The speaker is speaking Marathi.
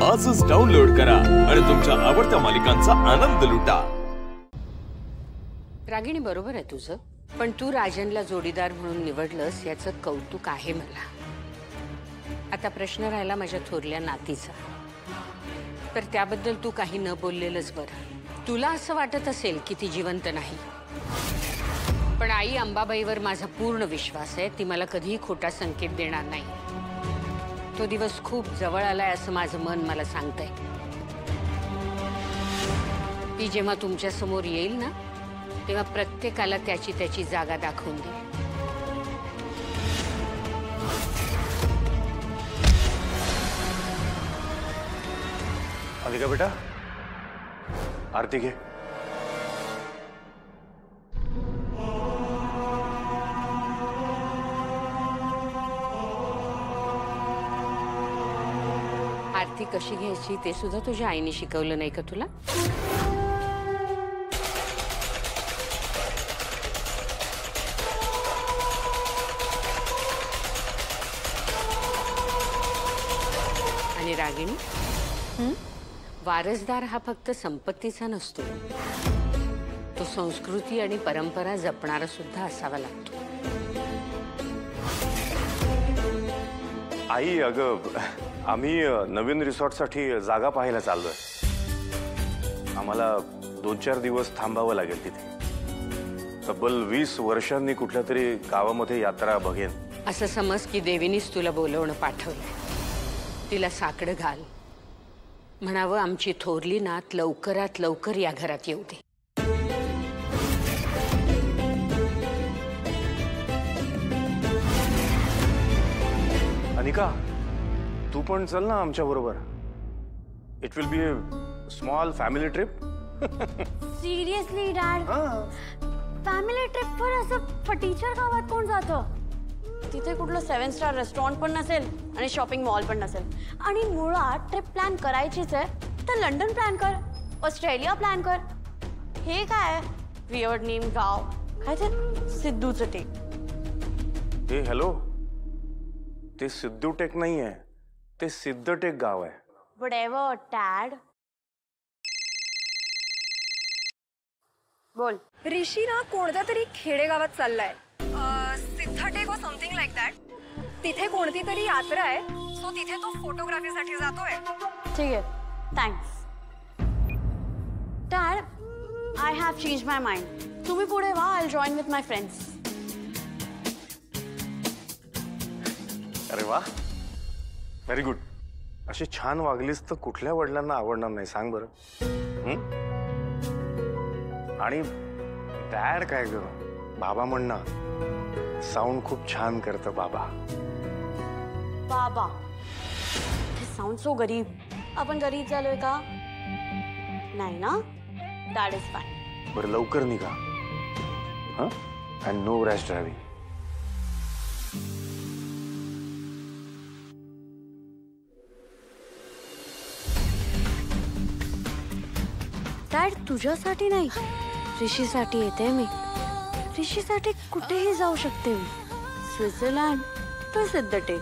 आजच डाउनलोड करा आणि तुमच्या आवडत्या मालिकांचा आनंद लुटा। रागिणी, बरोबर आहे तुझं, पण तू राजनला जोडीदार म्हणून निवडलंस याचं कौतुक आहे मला। आता प्रश्न राहिला माझ्या थोरल्या नातीचा, तर त्याबद्दल तू काही न बोललेलंच बरं। तुला असं वाटत असेल की ती जिवंत नाही, पण आई अंबाबाईवर माझा पूर्ण विश्वास आहे, ती मला कधीही खोटा संकेत देणार नाही। तो दिवस खूप जवळ आलाय असं माझं मन मला सांगतंय। ती जेव्हा तुमच्या समोर येईल ना, तेव्हा प्रत्येकाला त्याची त्याची जागा दाखवून दे। अनिका बेटा, आरती घे। आरती कशी घ्यायची ते सुद्धा तुझ्या आईने शिकवलं नाही का तुला? आणि रागिणी, वारसदार हा फक्त संपत्तीचा नसतो, तो संस्कृती आणि परंपरा जपणारा सुद्धा असावा लागतो। आई, अगं आम्ही नवीन रिसॉर्टसाठी जागा पाहायला चाललोय। आम्हाला 2-4 दिवस थांबावं लागेल तिथे। तब्बल 20 वर्षांनी कुठल्या तरी गावामध्ये यात्रा बघेन। असं समज की देवीनीच तुला बोलवणं पाठवलं, तिला साकडं घाल, म्हणावं आमची थोरली नात लवकरात लवकर या घरात येऊ दे। अनिका, तू पण चल ना आमच्या बरोबर। It will be a small family trip. Seriously dad, family trip पर असं फटीचर गावात कोण जातं? तिथे कुठलं 7 स्टार रेस्टॉरंट पण नसेल आणि शॉपिंग मॉल पण नसेल। आणि मुळात ट्रिप प्लॅन करायचीच आहे तर लंडन प्लॅन कर, ऑस्ट्रेलिया प्लॅन कर। हे काय वियर्ड नेम गाव, काय ते सिद्धूचं टेक। हे हॅलो, ते सिद्धू टेक नाही आहे, ते सिद्धटेक गाव आहे। Whatever dad. बोल। ऋषी ना कोणत्या तरी खेडेगावात चाललाय, सिद्धटेक और समथिंग लाइक दॅट। तिथे कोणती तरी यात्रा आहे, सो तिथे तो फोटोग्राफीसाठी जातोय। ठीक आहे, thanks dad. I have change my mind. तुम्ही पुढे व्हा, I will join with my friends. अरे वा, व्हेरी गुड। अशी छान वागलीस तर कुठल्या वडिलांना आवडणार नाही सांग बरं? आणि डॅड काय ग, बाबा म्हणणं साऊंड खूप छान करतं बाबा। बाबा, हे साऊंड सो गरीब। आपण गरीब झालोय का? नाही ना, दॅट इज फाईन। बरं लवकर निघा, हां, and no rash driving. Dad, तुझ्यासाठी नाही, ऋषीसाठी येते मी। ऋषीसाठी कुठेही जाऊ शकते मी, स्वित्झर्लंड तर सिद्धटेक।